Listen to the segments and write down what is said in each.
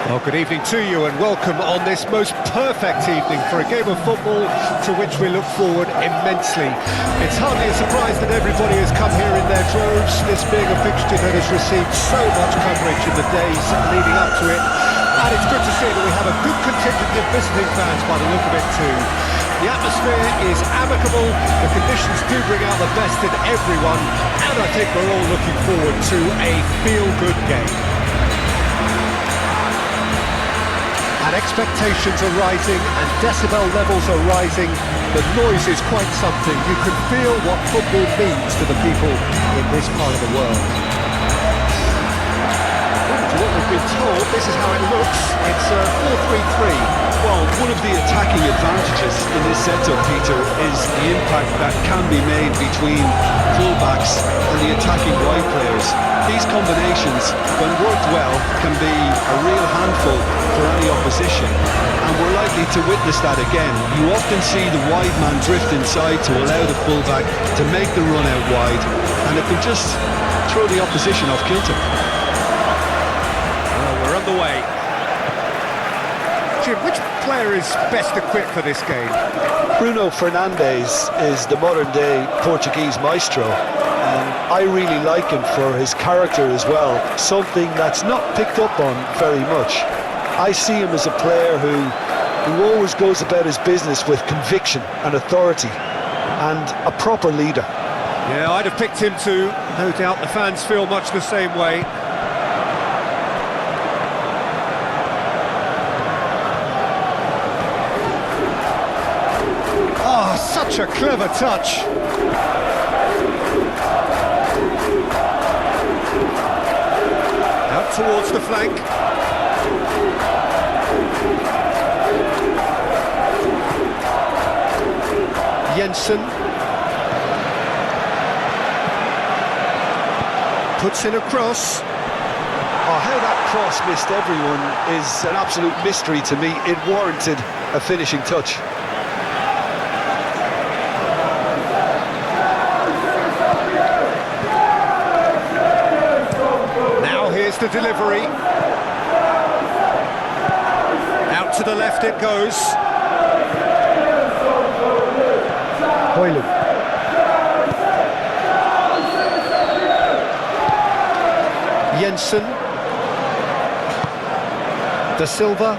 Well, good evening to you and welcome on this most perfect evening for a game of football to which we look forward immensely. It's hardly a surprise that everybody has come here in their droves, this being a fixture that has received so much coverage in the days leading up to it. And it's good to see that we have a good contingent of visiting fans by the look of it too. The atmosphere is amicable, the conditions do bring out the best in everyone, and I think we're all looking forward to a feel-good game. And expectations are rising and decibel levels are rising. The noise is quite something. You can feel what football means to the people in this part of the world. According to what we've been told, this is how it looks. It's 4-3-3. Well, one of the attacking advantages in this setup, Peter, is the impact that can be made between full-backs and the attacking wide players. These combinations, when worked well, can be a real handful for any opposition, and we're likely to witness that again. You often see the wide man drift inside to allow the full-back to make the run out wide, and it can just throw the opposition off kilter. Well, we're on the way. Jim, which player is best equipped for this game? Bruno Fernandes is the modern-day Portuguese maestro, and I really like him for his character as well, something that's not picked up on very much. I see him as a player who always goes about his business with conviction and authority, and a proper leader. Yeah, I'd have picked him too. No doubt the fans feel much the same way. Oh, such a clever touch. Out towards the flank. Jensen puts in a cross. Oh, how that cross missed everyone is an absolute mystery to me. It warranted a finishing touch. Now here's the delivery. Out to the left it goes. Hoyland. Jensen. Da Silva.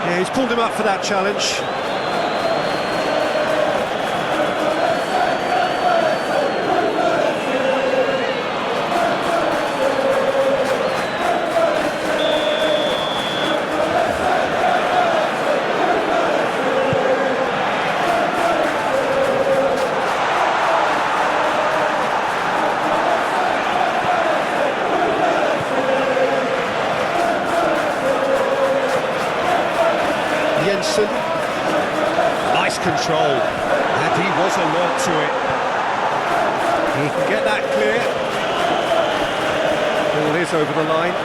Yeah, he's pulled him up for that challenge. Jensen, nice control, and he was alert to it. He can get that clear. Ball is over the line.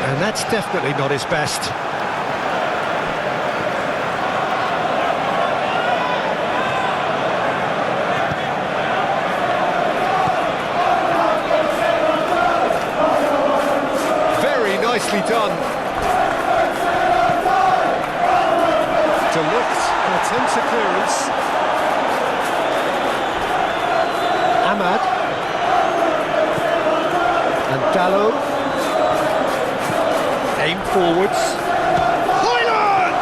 And that's definitely not his best. Nicely done. De Ligt attempts a clearance. Ahmad. And Dallo. Aim forwards. Hoyland!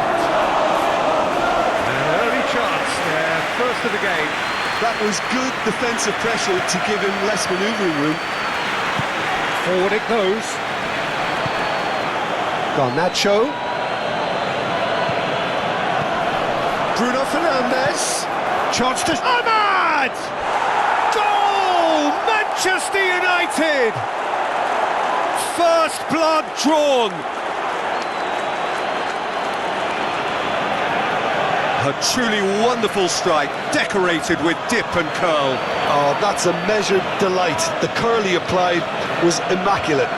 An early chance there, first of the game. That was good defensive pressure to give him less manoeuvring room. Forward it goes. Garnacho. Bruno Fernandes. Chance to... Ahmad! Goal! Manchester United! First blood drawn. A truly wonderful strike, decorated with dip and curl. Oh, that's a measured delight. The curl he applied was immaculate.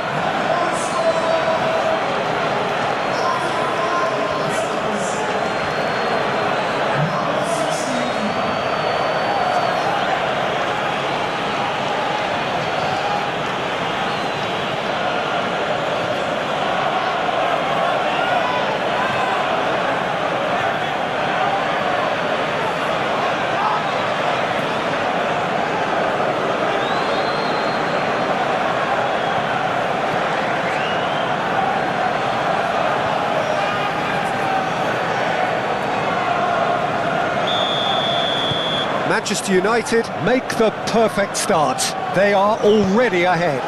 Manchester United make the perfect start. They are already ahead.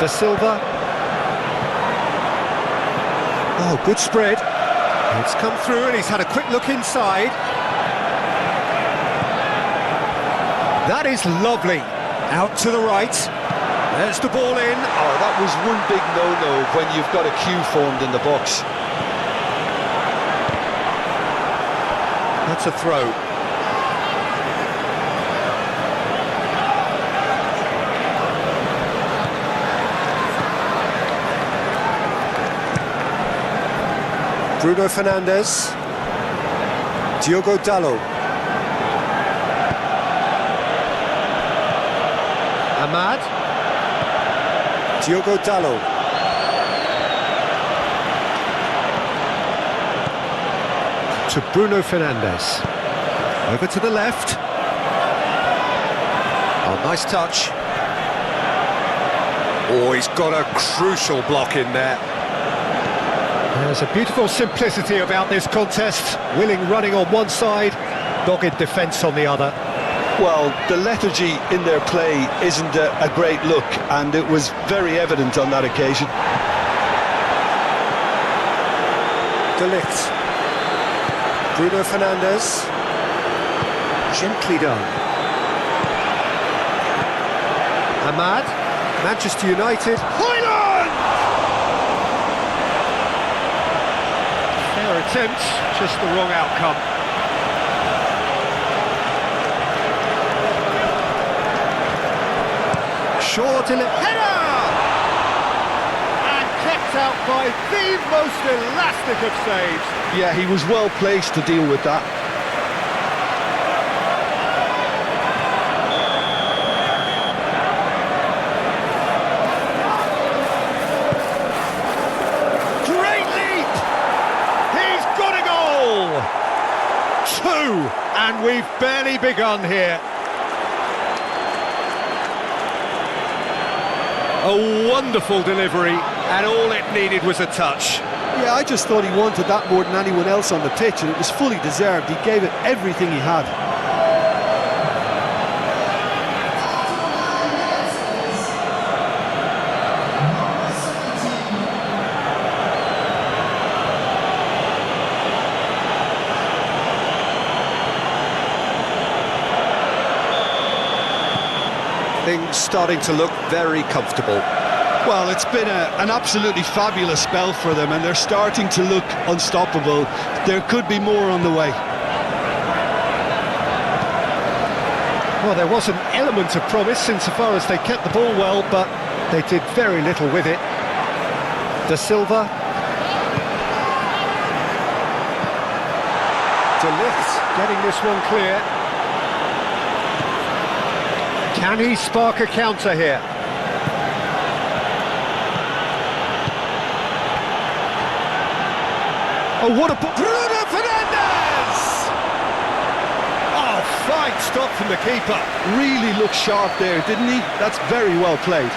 De Silva. Oh, good spread. It's come through and he's had a quick look inside. That is lovely. Out to the right. There's the ball in. Oh, that was one big no-no when you've got a queue formed in the box. That's a throw. Bruno Fernandes. Diogo Dalot. Ahmad. Diogo Dalot. To Bruno Fernandes. Over to the left. Oh, nice touch. Oh, he's got a crucial block in there. There's a beautiful simplicity about this contest. Willing running on one side, dogged defence on the other. Well, the lethargy in their play isn't a great look, and it was very evident on that occasion. De Ligt. Bruno Fernandes. Gently done. Ahmad. Manchester United. Hoyland! Fair attempt, just the wrong outcome. Shaw to header! And kept out by the most elastic of saves. Yeah, he was well placed to deal with that. Great leap! He's got a goal! 2, and we've barely begun here. A wonderful delivery, and all it needed was a touch. Yeah, I just thought he wanted that more than anyone else on the pitch, and it was fully deserved. He gave it everything he had. Things starting to look very comfortable. Well, it's been an absolutely fabulous spell for them, and they're starting to look unstoppable. There could be more on the way. Well, there was an element of promise insofar as they kept the ball well, but they did very little with it. De Silva. De Ligt getting this one clear. Can he spark a counter here? Oh, what a... Bruno Fernandes! Oh, fine stop from the keeper. Really looked sharp there, didn't he? That's very well played.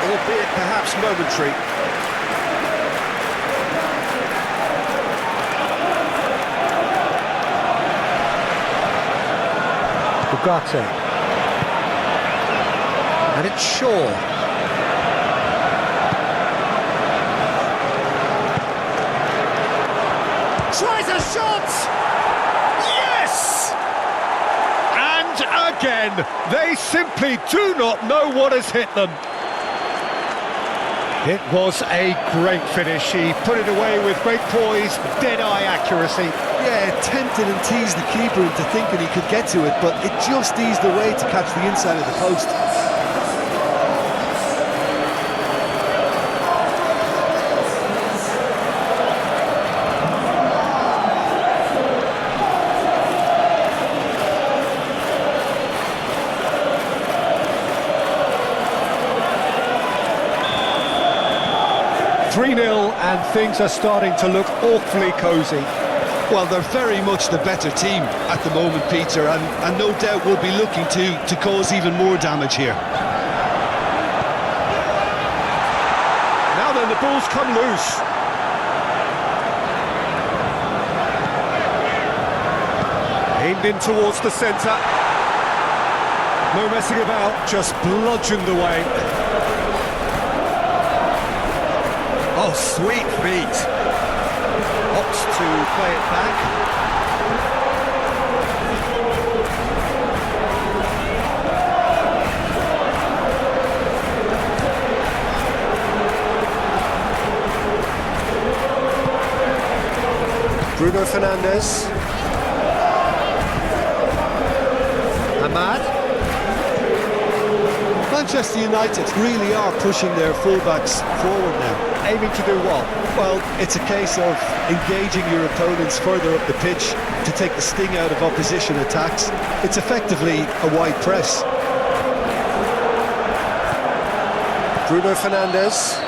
Albeit perhaps momentary. Ugarte. And it's Shaw. Tries a shot! Yes! And again, they simply do not know what has hit them. It was a great finish. He put it away with great poise, dead-eye accuracy. Yeah, it tempted and teased the keeper into thinking he could get to it, but it just eased away to catch the inside of the post. 3-0 and things are starting to look awfully cosy. Well, they're very much the better team at the moment, Peter, and no doubt will be looking to cause even more damage here. Now then, the ball's come loose. Aimed in towards the centre. No messing about, just bludgeoned away. Oh, sweet feet. Opts to play it back. Bruno Fernandes. Ahmad. Manchester United really are pushing their fullbacks forward now. Aiming to do what? Well, it's a case of engaging your opponents further up the pitch to take the sting out of opposition attacks. It's effectively a wide press. Bruno Fernandes.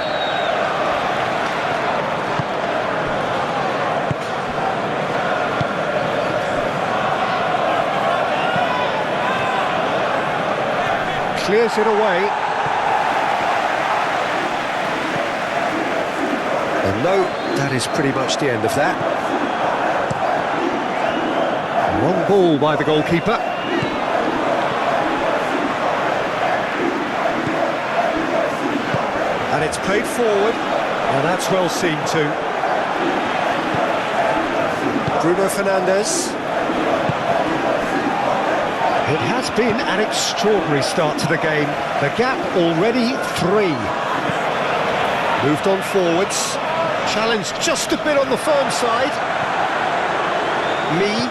Clears it away. And no, that is pretty much the end of that. Long ball by the goalkeeper. And it's played forward, and that's well seen too. Bruno Fernandes. It has been an extraordinary start to the game. The gap already 3. Moved on forwards. Challenge just a bit on the firm side. Lee.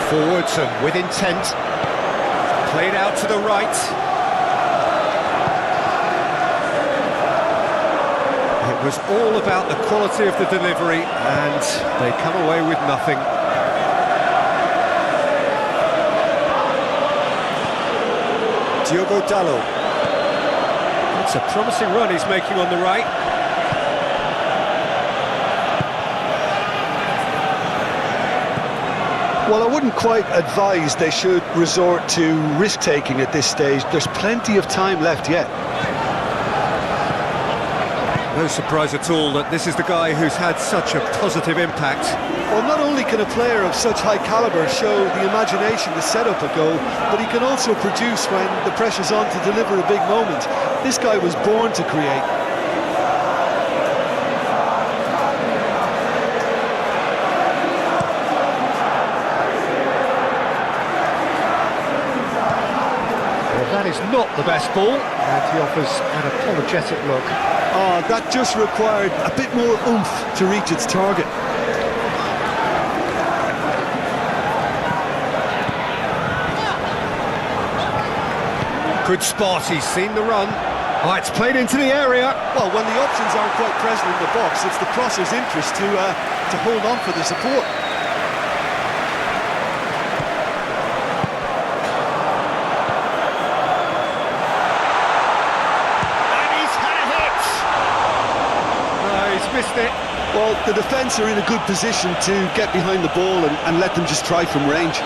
Forwards and with intent. Played out to the right. It was all about the quality of the delivery, and they come away with nothing. Diogo Dalot. It's a promising run he's making on the right. Well, I wouldn't quite advise they should resort to risk-taking at this stage. There's plenty of time left yet. No surprise at all that this is the guy who's had such a positive impact. Well, not only can a player of such high calibre show the imagination to set up a goal, but he can also produce when the pressure's on to deliver a big moment. This guy was born to create. Well, that is not the best ball, and he offers an apologetic look. Oh, that just required a bit more oomph to reach its target. Good spot, he's seen the run. Oh, it's played into the area. Well, when the options aren't quite present in the box, it's the crosser's interest to hold on for the support. Missed it. Well, the defence are in a good position to get behind the ball and let them just try from range.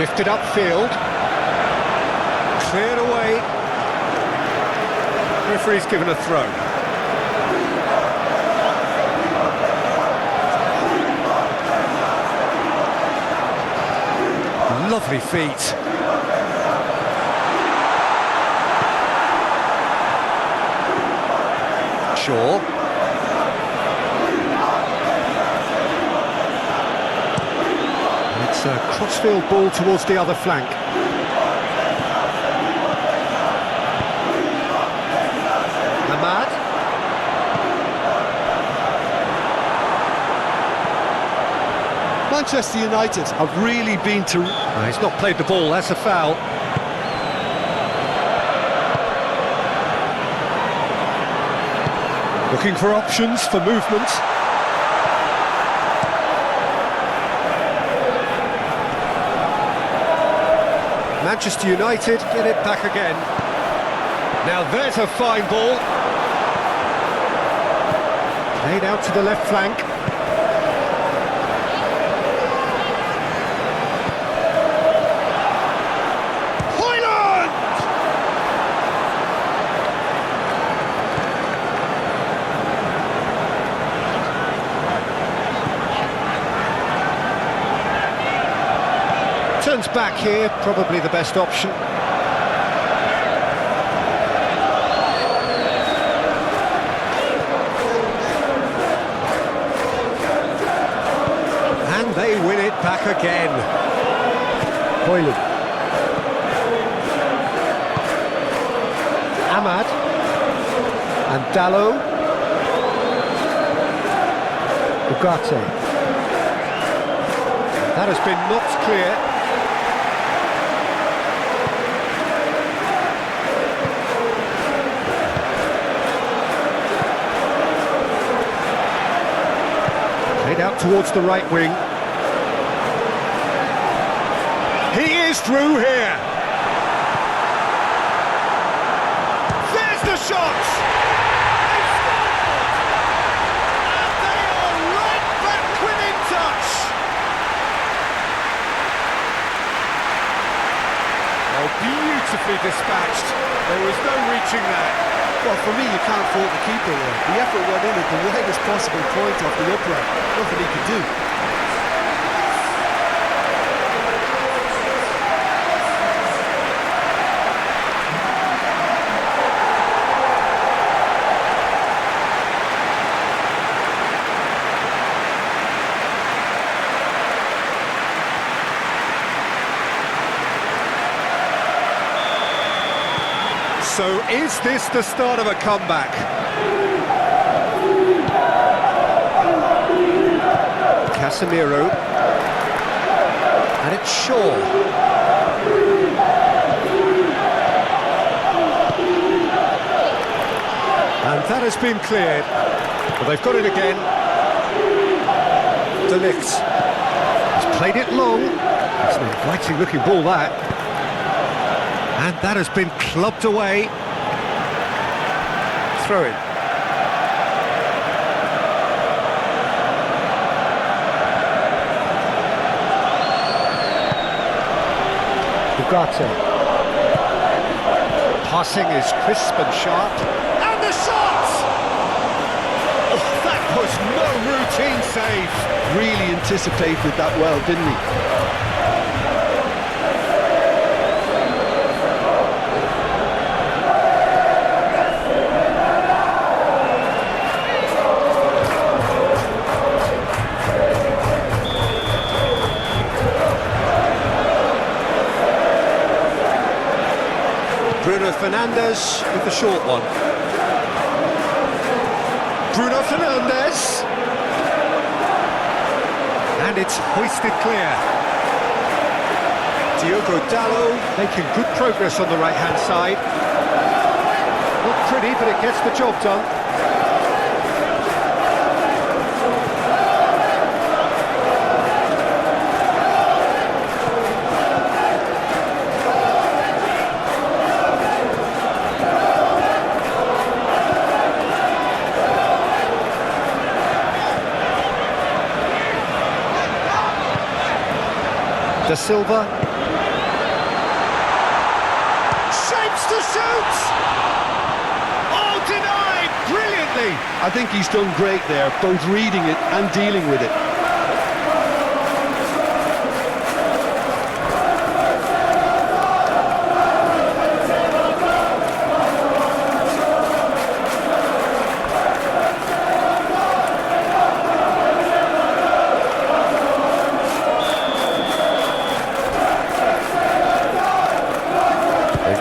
Shifted upfield. Cleared away. Referee's given a throw. Lovely feet. Shaw. It's a crossfield ball towards the other flank. Manchester United have really been to... Oh, he's not played the ball, that's a foul. Looking for options for movement. Manchester United get it back again. Now there's a fine ball. Played out to the left flank. Hoyland! Turns back here, probably the best option. And they win it back again. Hoyland. Ahmad. And Dallo. Ugarte. That has been knocked clear. Out towards the right wing. He is through here. There's the shot. They scored. And they are right back within touch. Oh, beautifully dispatched. There was no reaching that. Well, for me, you can't fault the keeper there. The effort went in at the widest possible point off the upright. Nothing he could do. So is this the start of a comeback? Casemiro. And it's Shaw. And that has been cleared. Well, they've got it again. De Ligt. He's played it long. It's an inviting looking ball, that. And that has been clubbed away. Throw in. Ugarte. Passing is crisp and sharp. And the shot! Oh, that was no routine save. Really anticipated that well, didn't he? Bruno Fernandes with the short one. Bruno Fernandes. And it's hoisted clear. Diogo Dallo making good progress on the right-hand side. Not pretty, but it gets the job done. Da Silva. Shapes to shoot! Oh, denied! Brilliantly! I think he's done great there, both reading it and dealing with it.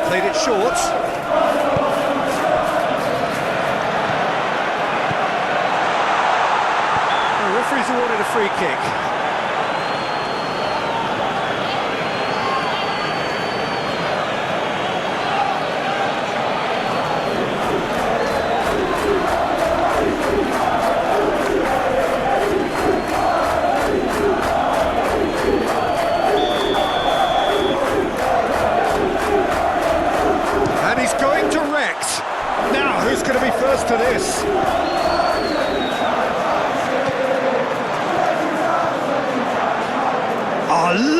Played it short. The referee's awarded a free kick.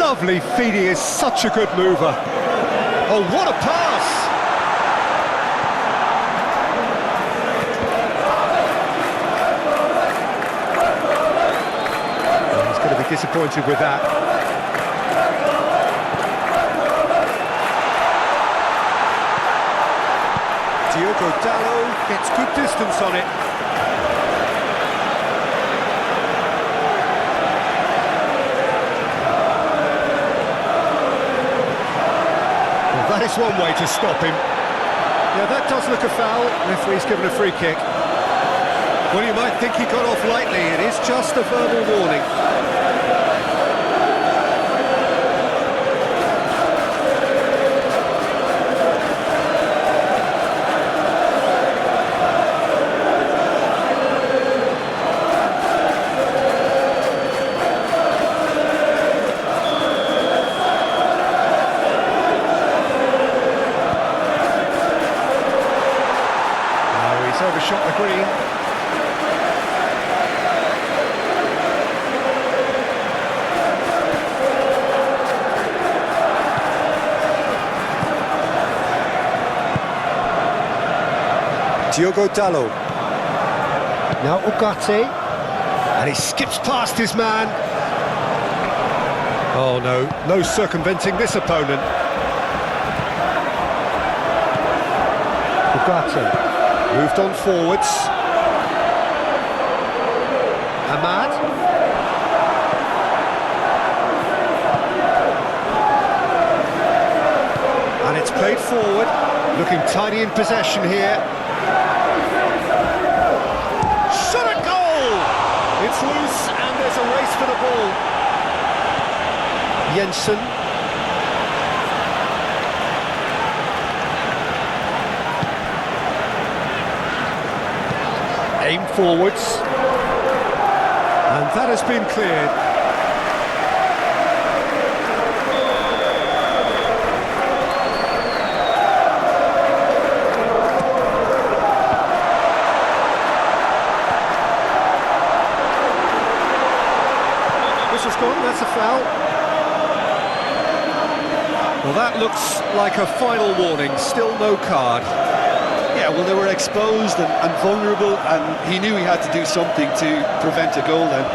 Lovely feet, he is such a good mover. Oh, what a pass! Oh, he's going to be disappointed with that. Diogo Dalot gets good distance on it. That is one way to stop him. Yeah, that does look a foul. Referee's given a free kick. Well, you might think he got off lightly. It is just a verbal warning. Overshot the green. Diogo Dalot. Now Ugarte. And he skips past his man. Oh no circumventing this opponent. Ugarte. Moved on forwards. Ahmad. And it's played forward. Looking tidy in possession here. Shot at goal! It's loose and there's a race for the ball. Jensen. Aim forwards, and that has been cleared. This has gone, that's a foul. Well, that looks like a final warning, still no card. Yeah, well, they were exposed and vulnerable, and he knew he had to do something to prevent a goal then.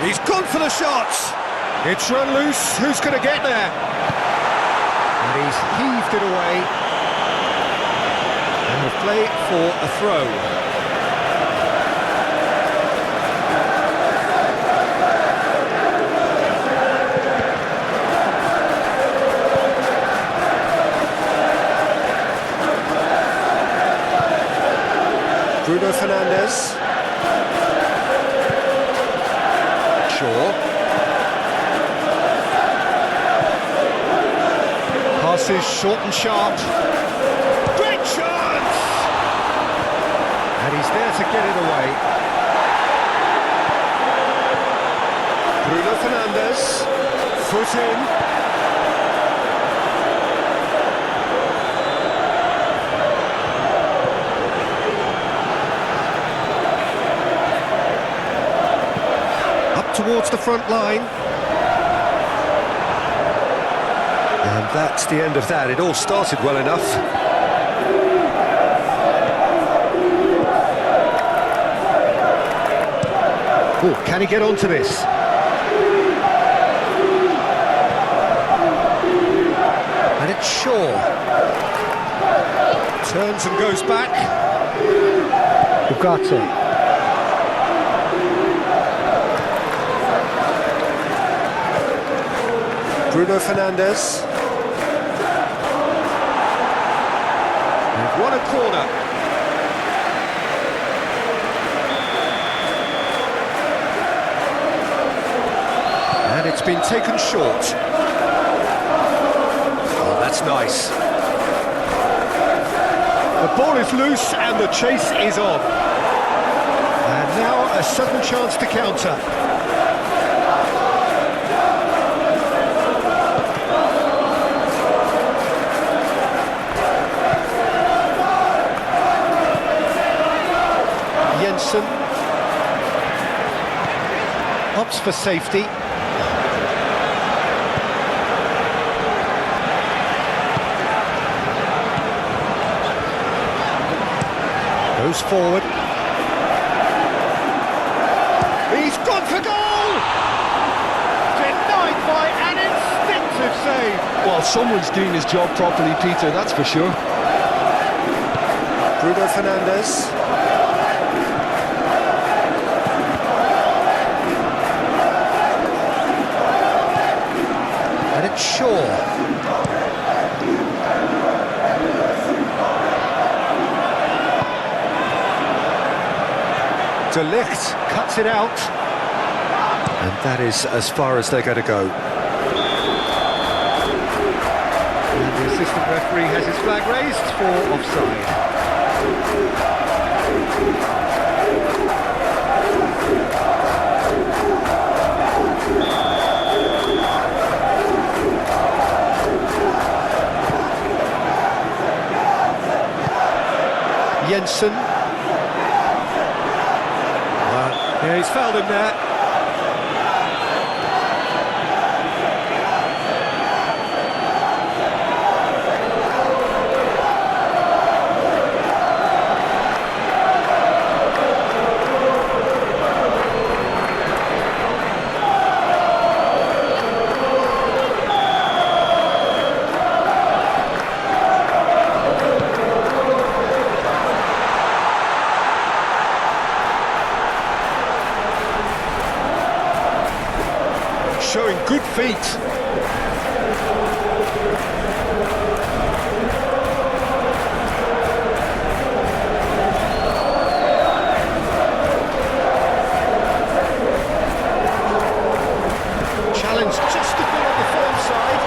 He's gone for the shot. It's run loose. Who's going to get there? And he's heaved it away. And the play for a throw. Bruno Fernandes. Shaw. Passes short and sharp. Great chance! And he's there to get it away. Bruno Fernandes. Foot in. Towards the front line. And that's the end of that. It all started well enough. Oh, can he get onto this? And it's Shaw. Turns and goes back. Ugarte. Bruno Fernandes. They've won a corner. And it's been taken short. Oh, that's nice. The ball is loose and the chase is on. And now a sudden chance to counter. opts for safety. Goes forward. He's gone for goal! Denied by an instinctive save. Well, someone's doing his job properly, Peter, that's for sure. Bruno Fernandes. And it's Shaw. De Ligt cuts it out. And that is as far as they're going to go. And the assistant referee has his flag raised for offside. Jensen. Yeah, he's fouled him there. Showing good feet. Challenge just a bit on the form side.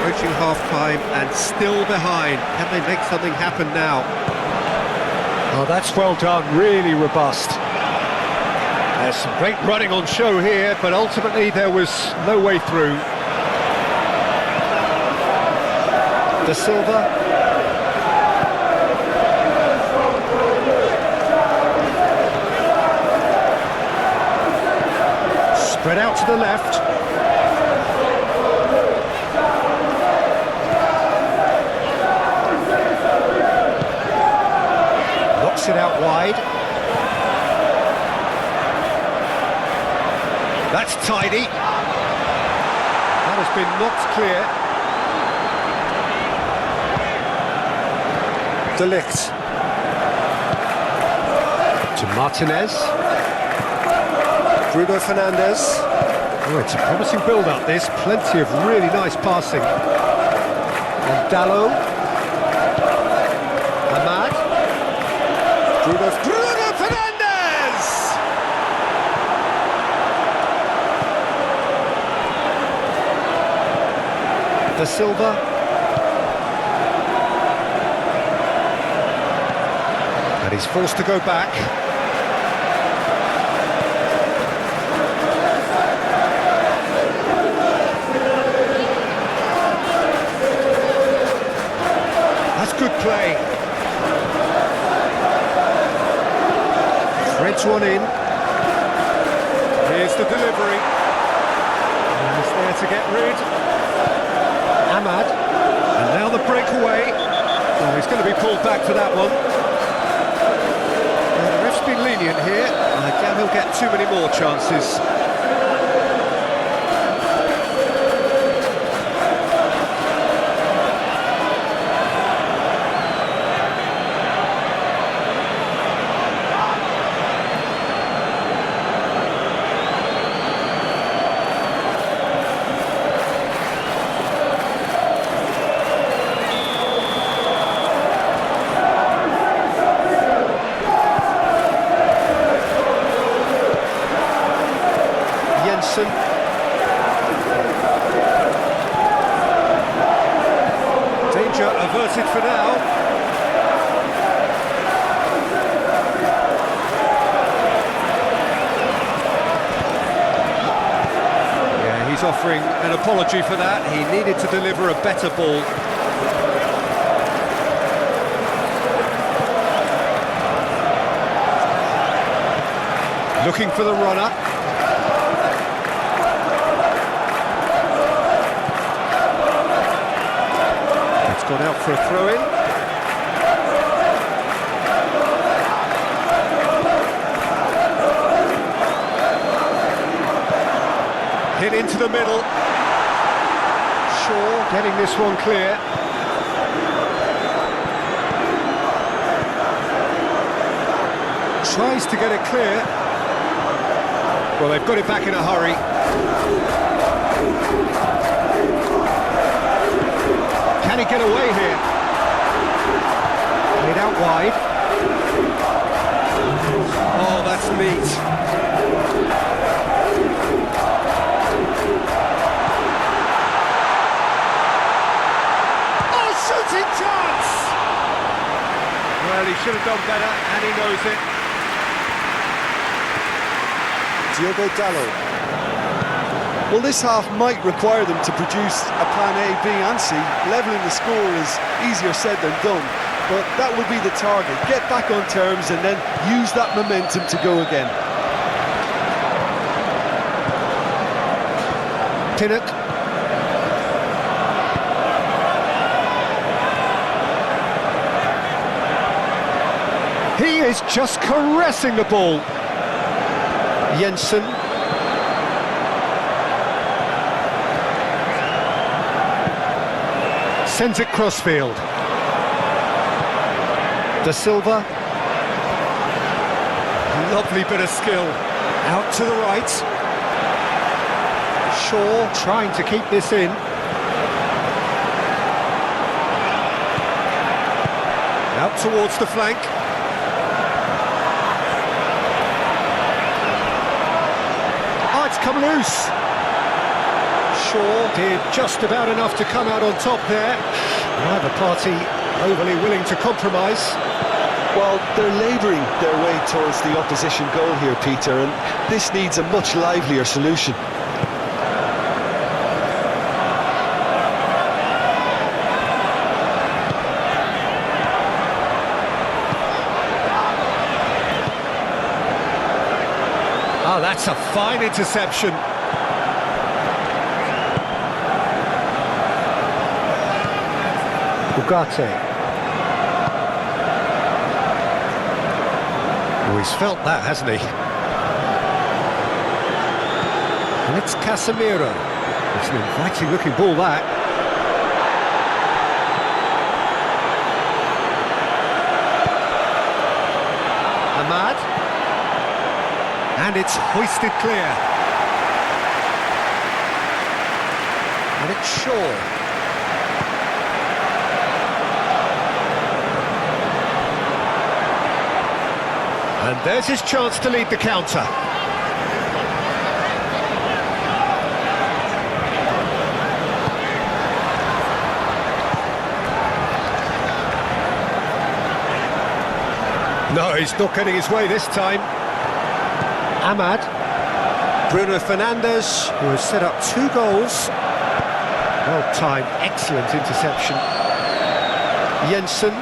Approaching half-time and still behind. Can they make something happen now? Oh, that's well done, really robust. There's some great running on show here, but ultimately there was no way through. De Silva. Spread out to the left. Knocks it out wide. That's tidy. That has been knocked clear. De Ligt. To Martinez. Bruno Fernandes. Oh, it's a promising build-up, this. Plenty of really nice passing. And Dallo. Ahmad. Bruno Fernandes! De Silva. And he's forced to go back. Good play. Threads one in. Here's the delivery. And he's there to get rid. Ahmad. And now the breakaway. Oh, he's going to be pulled back for that one. The ref's been lenient here. I doubt he'll get too many more chances. Danger averted. does it for now. Yeah, he's offering an apology for that. He needed to deliver a better ball. Looking for the runner. It's gone out for a throw-in. Hit into the middle. Shaw getting this one clear. Tries to get it clear. Well, they've got it back in a hurry. Can he get away here? Played out wide. Oh, that's neat. Oh, shooting chance! Well, he should have done better, and he knows it. Diogo Dalot. Well, this half might require them to produce a plan A, B and C. Levelling the score is easier said than done, but that would be the target. Get back on terms and then use that momentum to go again. Pinnock. He is just caressing the ball. Jensen. Sends it crossfield. De Silva. Lovely bit of skill. Out to the right. Shaw trying to keep this in. Out towards the flank. Come loose. Shaw did just about enough to come out on top there. Neither party overly willing to compromise. Well, they're labouring their way towards the opposition goal here, Peter, and this needs a much livelier solution. Oh, that's a fine interception. Ugarte. Oh, he's felt that, hasn't he? And it's Casemiro. It's an inviting-looking ball, that. Ahmad. And it's hoisted clear. And it's Shaw. And there's his chance to lead the counter. No, he's not getting his way this time. Ahmad. Bruno Fernandes, who has set up 2 goals. Well-timed, excellent interception. Jensen.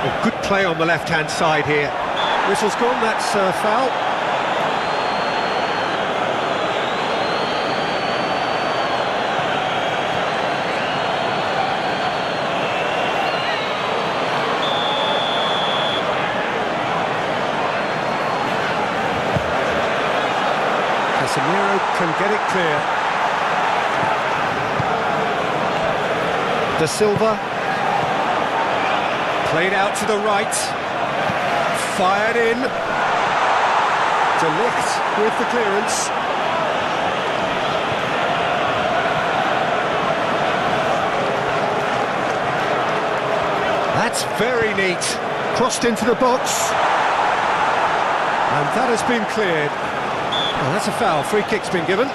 A good play on the left-hand side here. Whistle's gone, that's foul. Casemiro can get it clear. De Silva. Played out to the right. Fired in. De Ligt with the clearance. That's very neat. Crossed into the box. And that has been cleared. Oh, that's a foul. Free kick's been given.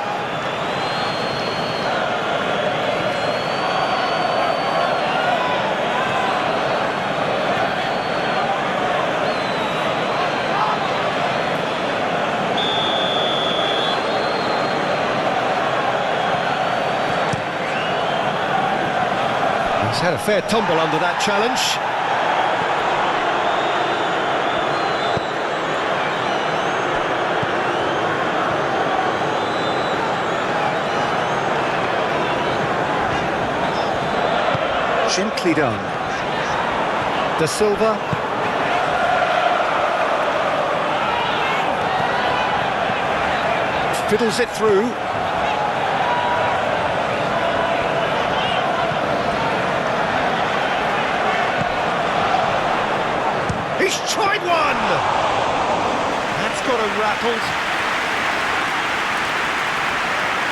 He's had a fair tumble under that challenge. Gently done. Da Silva. Fiddles it through. He's tried one! That's got him rattled.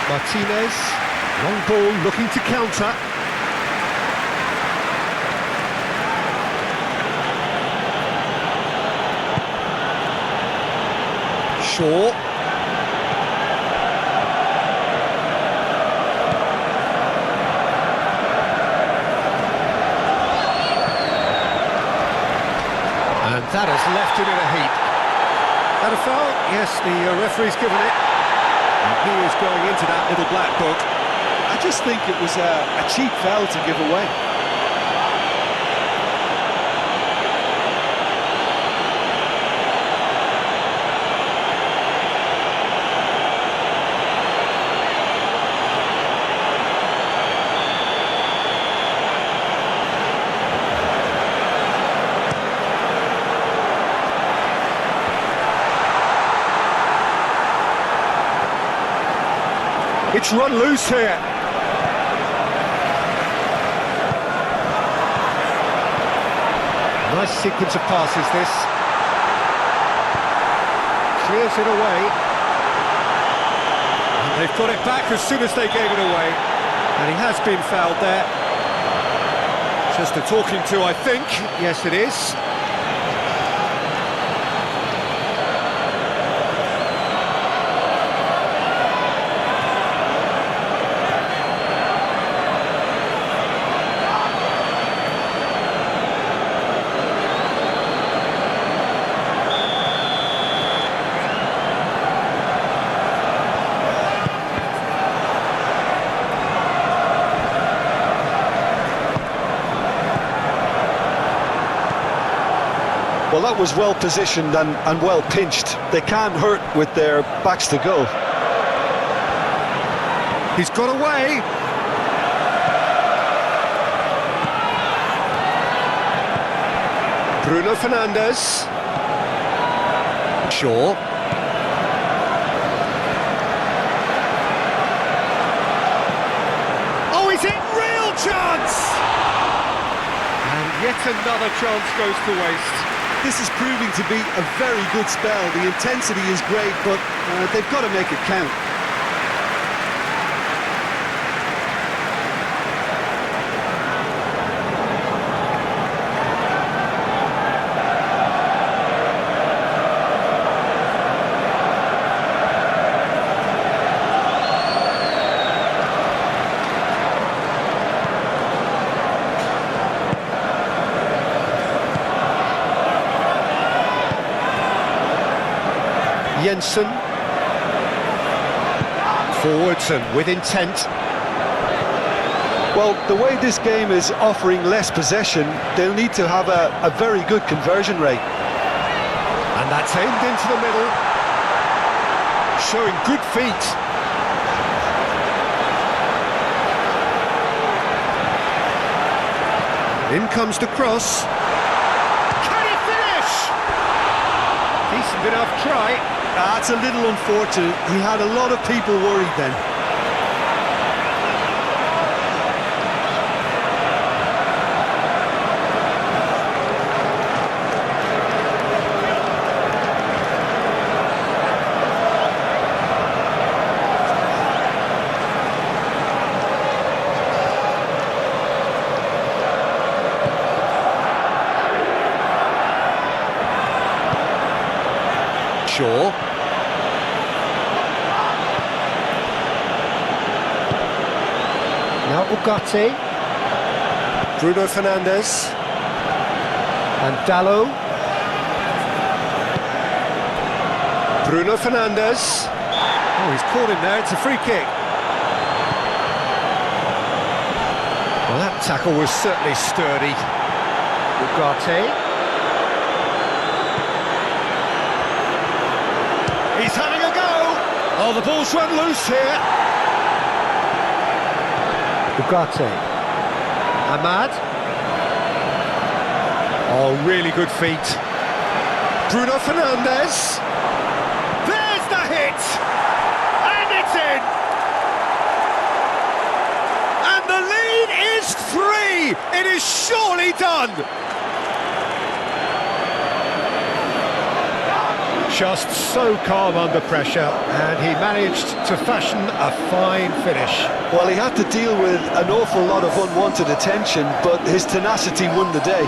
Martinez, long ball looking to counter. Shaw. And that has left him in a heap. That a foul? Yes, the referee's given it. And he is going into that little black book. I just think it was a cheap foul to give away. It's run loose here. Nice sequence of passes, this. Clears it away. And they've got it back as soon as they gave it away. And he has been fouled there. Just a talking to, I think. Yes, it is. Well, that was well positioned and well pinched. They can't hurt with their backs to goal. He's got away. Bruno Fernandes. Shaw. Oh, is it real chance? And yet another chance goes to waste. This is proving to be a very good spell. The intensity is great, but they've got to make it count. Jensen. Forwards and with intent. Well, the way this game is offering less possession, they'll need to have a very good conversion rate. And that's aimed into the middle. Showing good feet. In comes the cross. Can he finish? Decent enough try. That's a little unfortunate. He had a lot of people worried then. Shaw. Ugarte. Bruno Fernandes. And Dalot. Bruno Fernandes. Oh, he's caught him there, it's a free kick. Well, that tackle was certainly sturdy. Ugarte. He's having a go! Oh, the ball's run loose here. Ugarte. Ahmad. Oh, really good feet. Bruno Fernandes. There's the hit! And it's in! And the lead is 3! It is surely done! Just so calm under pressure, and he managed to fashion a fine finish. Well, he had to deal with an awful lot of unwanted attention, but his tenacity won the day.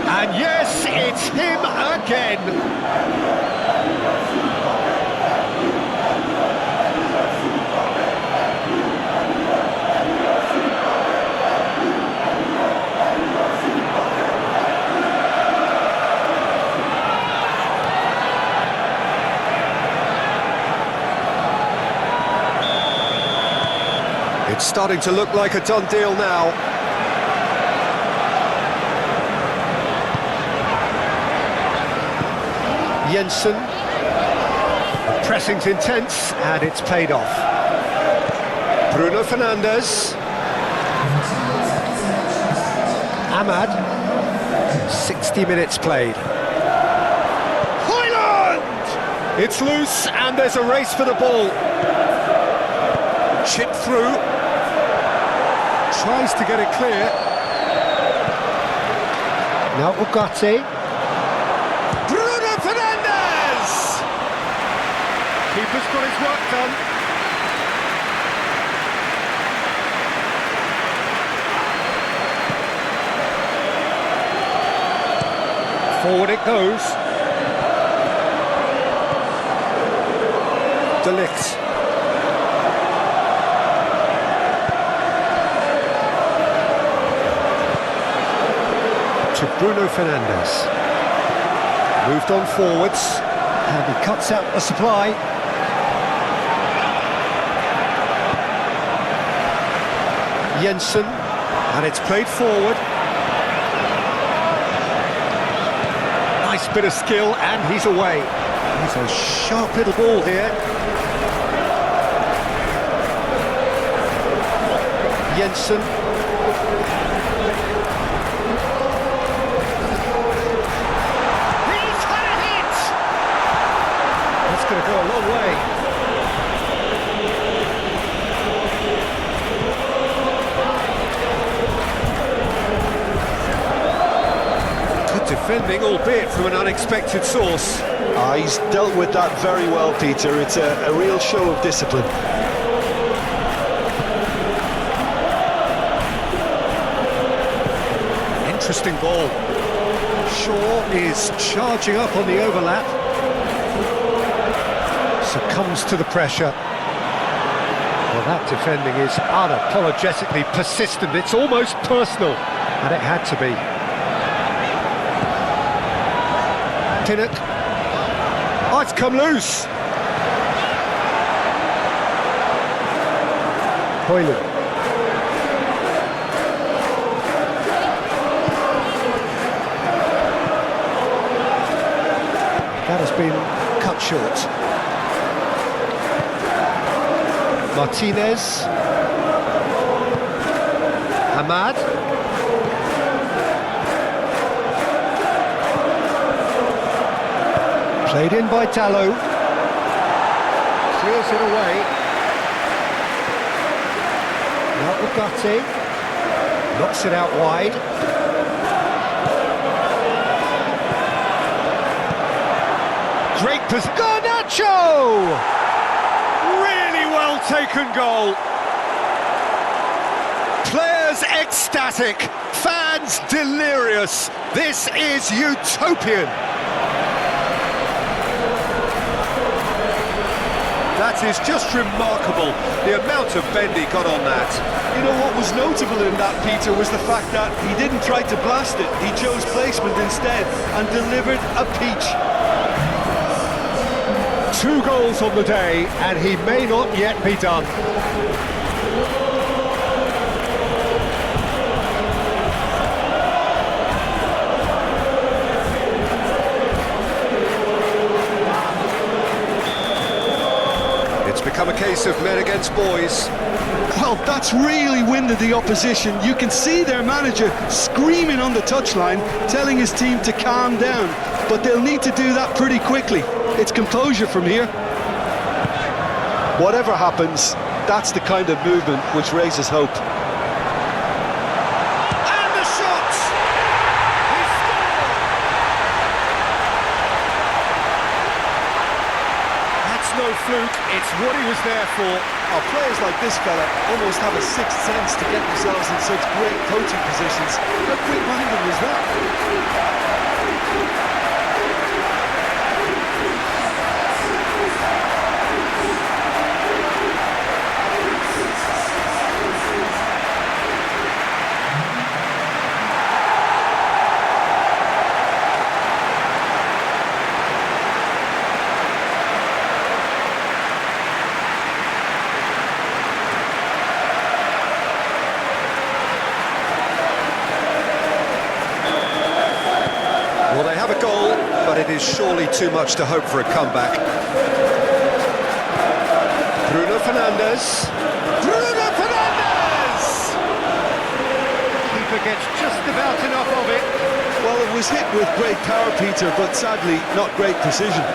And yes, it's him again. It's starting to look like a done deal now. Jensen. The pressing's intense and it's paid off. Bruno Fernandes. Ahmad. 60 minutes played. Højlund! It's loose and there's a race for the ball. Chip through. Tries to get it clear. Now Ugarte. Bruno Fernandes! Keeper's got his work done. Forward it goes. De Ligt. To Bruno Fernandes. Moved on forwards, and he cuts out the supply. Jensen, and it's played forward. Nice bit of skill, and he's away. He's a sharp little ball here. Jensen. Going to go a long way. Good defending, albeit from an unexpected source. He's dealt with that very well, Peter. It's a real show of discipline. Interesting ball. Shaw is charging up on the overlap. Succumbs to the pressure. Well, that defending is unapologetically persistent. It's almost personal, and it had to be. Pinnock. Oh, it's come loose. Højlund. That has been cut short. Martinez. Ahmad. Played in by Dalot. Clears it away. Now Ugarte. Knocks it out wide. Great position. Garnacho! Well taken goal. Players ecstatic, fans delirious. This is utopian. That is just remarkable, the amount of bend he got on that. You know what was notable in that, Peter, was the fact that he didn't try to blast it. He chose placement instead and delivered a peach. 2 goals on the day, and he may not yet be done. It's become a case of men against boys. Well, that's really winded the opposition. You can see their manager screaming on the touchline, telling his team to calm down. But they'll need to do that pretty quickly. It's composure from here. Whatever happens, that's the kind of movement which raises hope. And the shot! He scored! That's no fluke, it's what he was there for. Players like this fella almost have a sixth sense to get themselves in such great coaching positions. How quick-minded was that? Well, they have a goal, but it is surely too much to hope for a comeback. Bruno Fernandes. Bruno Fernandes! Keeper gets just about enough of it. Well, it was hit with great power, Peter, but sadly not great precision.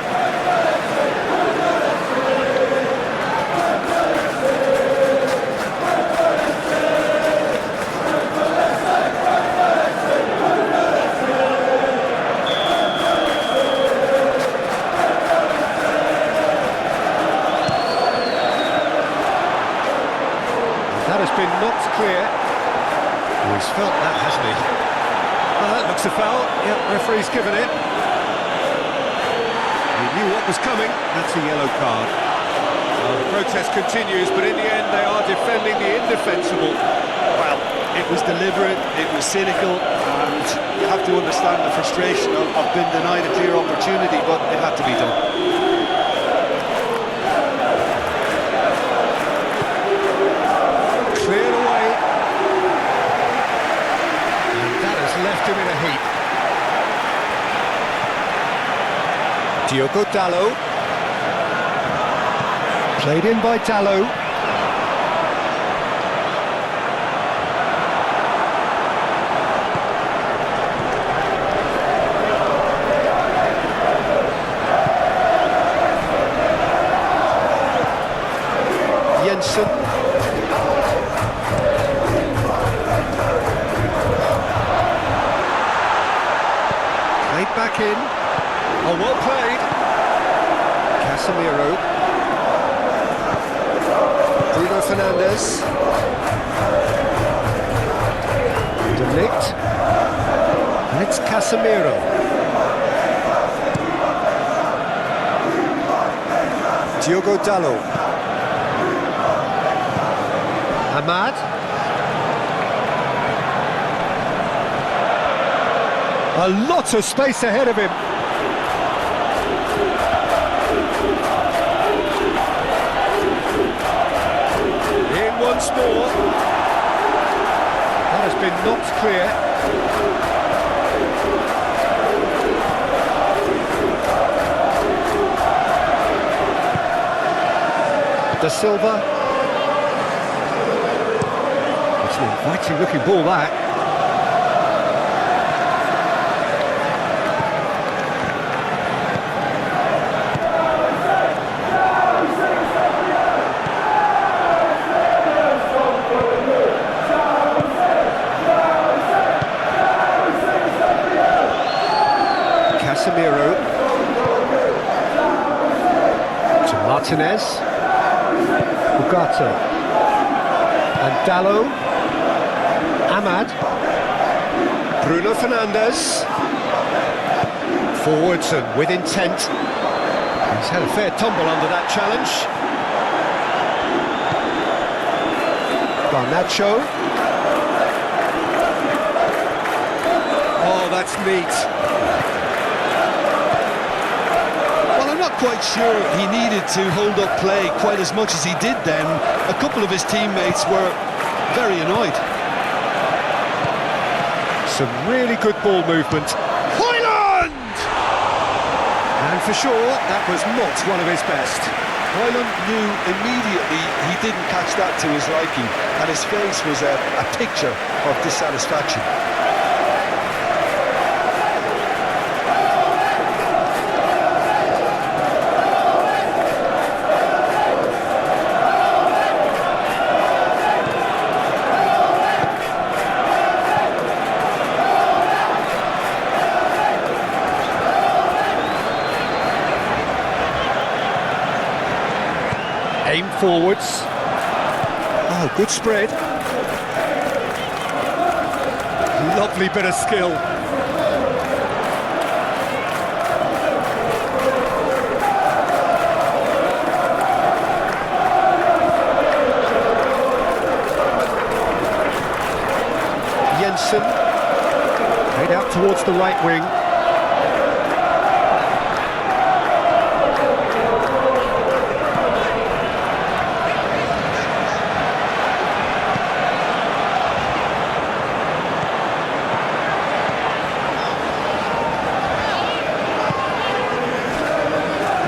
That has been knocked clear. Oh, he's felt that, hasn't he? Well, that looks a foul. Yep, referee's given it. He knew what was coming. That's a yellow card. Well, the protest continues, but in the end they are defending the indefensible. Well, it was deliberate, it was cynical, and you have to understand the frustration of being denied a clear opportunity, but it had to be done. Cleared away. And that has left him in a heap. Diogo Dalot. Played in by Dalot. Jensen. Played back in. Oh, well played. Casemiro. Bruno Fernandes. De Ligt. And it's Casemiro. Diogo Dalot. Ahmad. A lot of space ahead of him. In once more. That has been knocked clear. Da Silva. It's an inviting looking ball, that. Casemiro to Martinez, Ugarte, and Dalot, Ahmad, Bruno Fernandes, forwards and with intent. He's had a fair tumble under that challenge. Garnacho. Oh, that's neat. Well, I'm not quite sure he needed to hold up play quite as much as he did then. A couple of his teammates were very annoyed. Some really good ball movement. Hoyland! And for sure, that was not one of his best. Hoyland knew immediately he didn't catch that to his liking, and his face was a picture of dissatisfaction. Aim forwards. Oh, good spread. Lovely bit of skill. Jensen. Played out towards the right wing.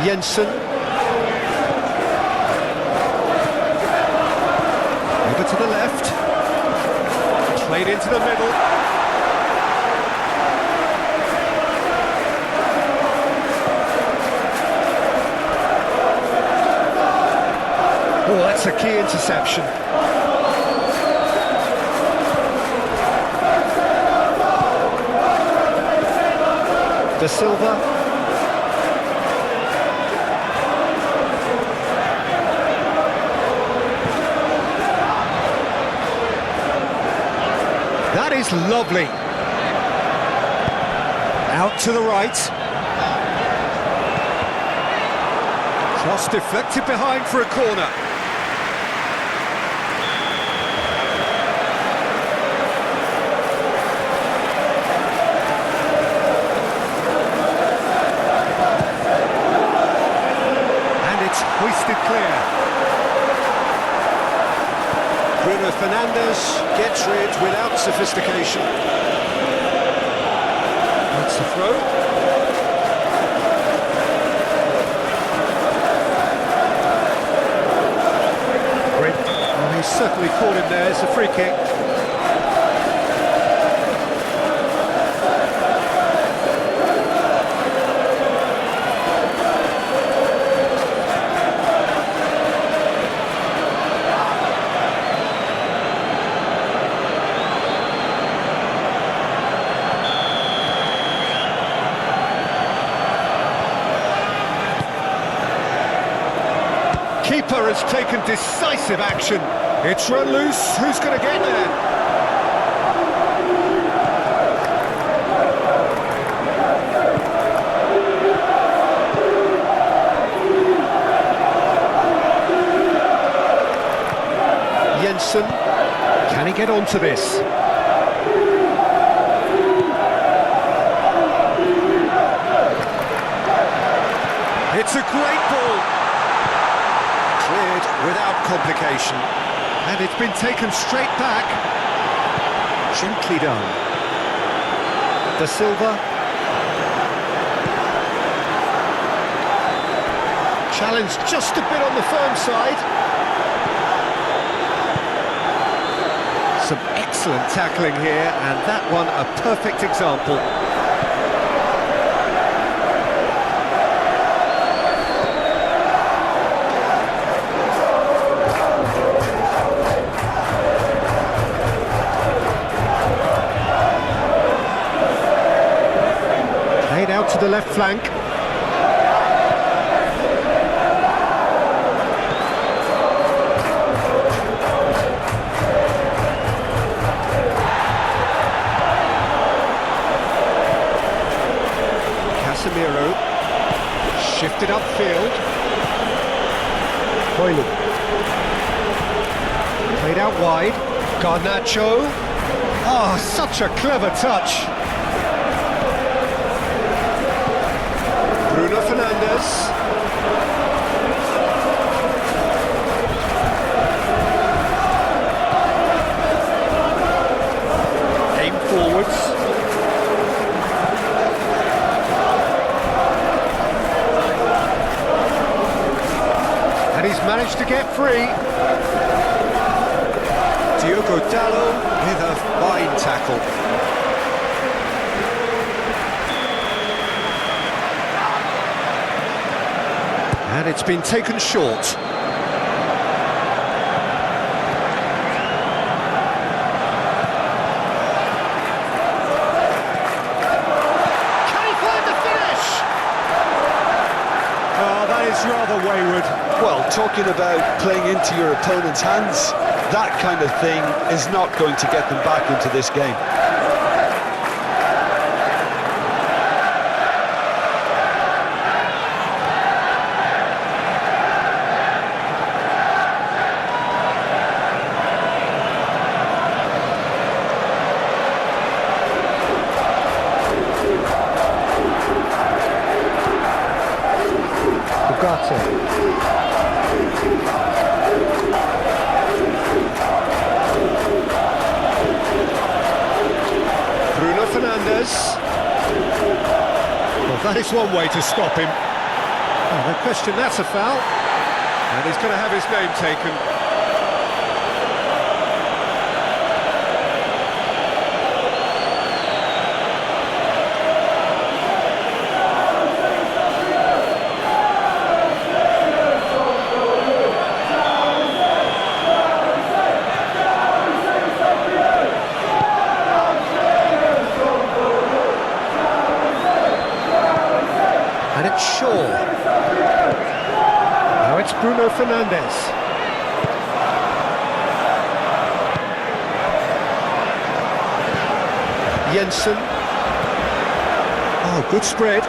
Jensen. Over to the left. Played into the middle. Oh, that's a key interception. De Silva. That is lovely. Out to the right. Cross deflected behind for a corner. And it's hoisted clear. Bruno Fernandes gets rid without sophistication. That's the throw. Well, he's certainly caught him there. It's a free kick. Keeper has taken decisive action. It's run loose. Who's going to get there? Jensen. Can he get onto this? It's a great ball. Cleared without complication, and it's been taken straight back. Gently done. De Silva. Challenge just a bit on the firm side. Some excellent tackling here, and that one a perfect example. Out to the left flank. Casemiro shifted upfield. Hoyland Played out wide. Garnacho. Oh, such a clever touch. Bruno Fernandes. Aim forwards. And he's managed to get free. Diogo Dallo with a fine tackle. And it's been taken short. Can he find the finish? Oh, that is rather wayward. Well, talking about playing into your opponent's hands, that kind of thing is not going to get them back into this game. Bruno Fernandes. Well, that is one way to stop him. Oh, no question, that's a foul. And he's going to have his name taken. And it's Shaw. Now it's Bruno Fernandes. Jensen. Oh, good spread.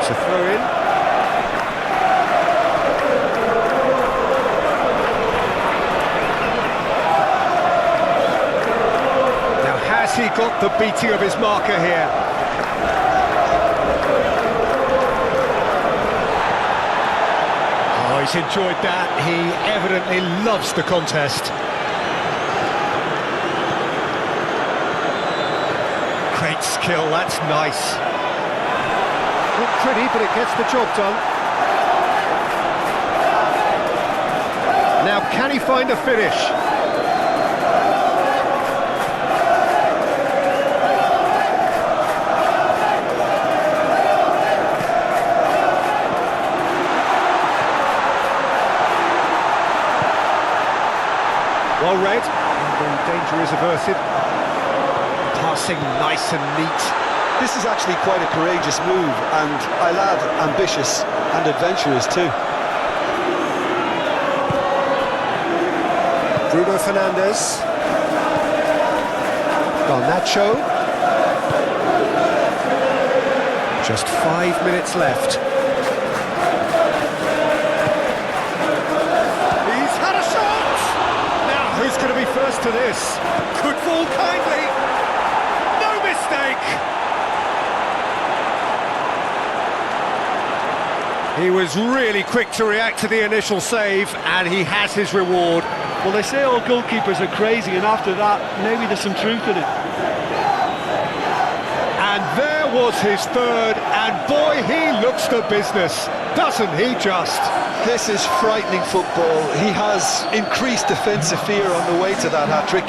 It's a throw-in. He got the beating of his marker here. Oh, he's enjoyed that. He evidently loves the contest. Great skill, that's nice. Not pretty, but it gets the job done. Now, can he find a finish? Well read, and danger is averted. Passing nice and neat. This is actually quite a courageous move, and I'll add ambitious and adventurous too. Bruno Fernandes. Garnacho. Just 5 minutes left. Who's going to be first to this? Could fall kindly. No mistake. He was really quick to react to the initial save, and he has his reward. Well, they say all goalkeepers are crazy, and after that, maybe there's some truth in it. And there was his third, and boy, he looks the business, doesn't he just? This is frightening football. He has increased defensive fear on the way to that hat-trick.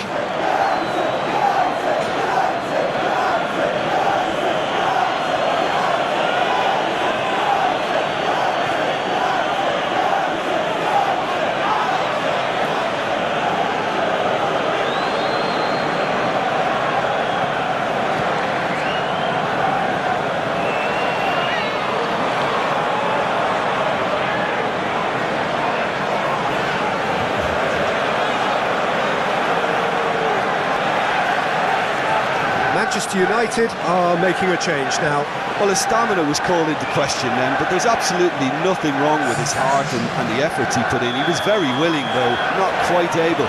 Manchester United are making a change now. Well, his stamina was called into question then, but there's absolutely nothing wrong with his heart and the efforts he put in. He was very willing, though, not quite able.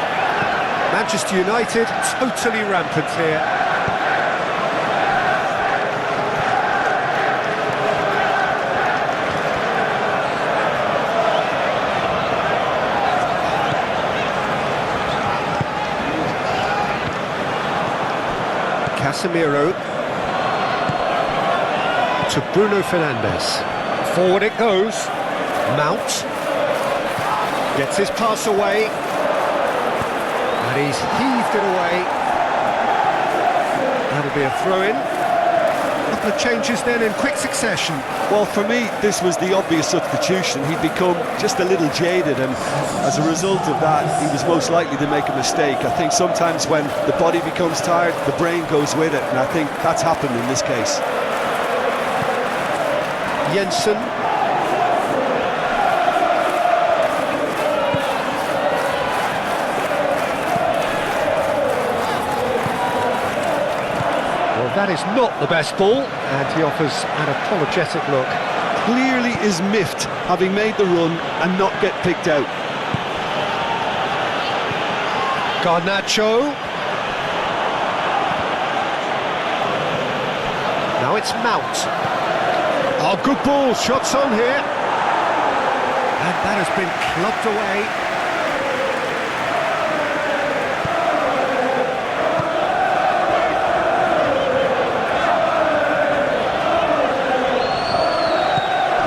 Manchester United totally rampant here. Casemiro to Bruno Fernandes. Forward it goes. Mount gets his pass away, and he's heaved it away. That'll be a throw-in. A couple of changes then in quick succession. Well, for me, this was the obvious substitution. He'd become just a little jaded, and as a result of that, he was most likely to make a mistake. I think sometimes when the body becomes tired, the brain goes with it, and I think that's happened in this case. Jensen. Well, that is not the best ball, and he offers an apologetic look. Clearly is miffed, having made the run and not get picked out. Garnacho. Now it's Mount. Oh, good ball, shots on here. And that has been clubbed away.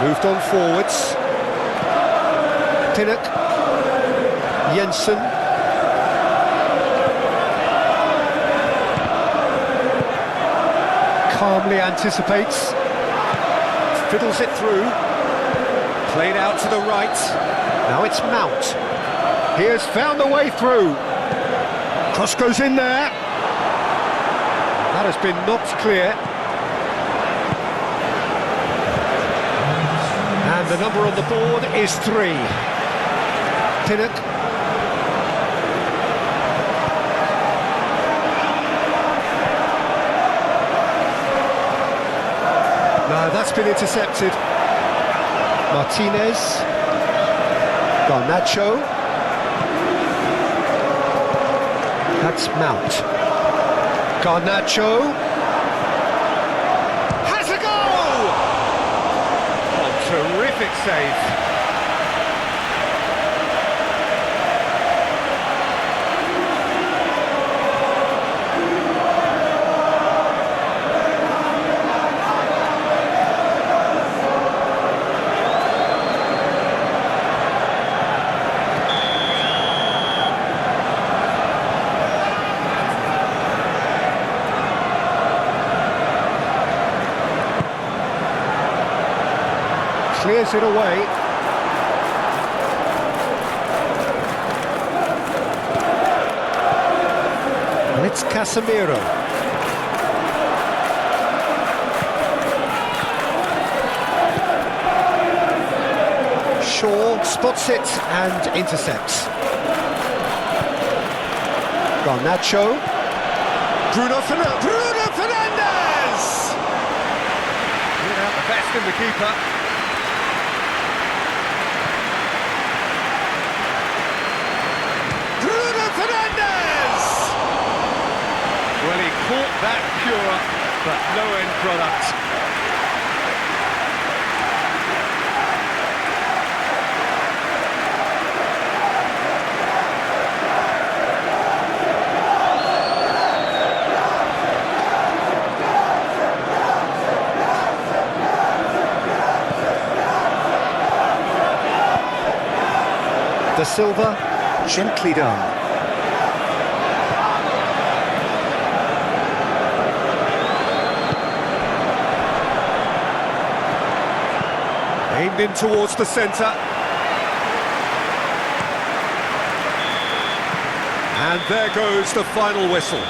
Moved on forwards. Pinnock. Jensen. Calmly anticipates. Fiddles it through. Played out to the right. Now it's Mount. He has found the way through. Cross goes in there. That has been knocked clear. And the number on the board is 3. Pinnock. No, that's been intercepted. Martinez. Garnacho. That's Mount. Garnacho. Has a goal! Oh, terrific save. Clears it away. And it's Casemiro. Shaw spots it and intercepts. Garnacho. Bruno Fernandes! Without the best in the keeper. Well, he caught that pure, but no end product. Da Silva, gently done. Aimed in towards the centre. And there goes the final whistle.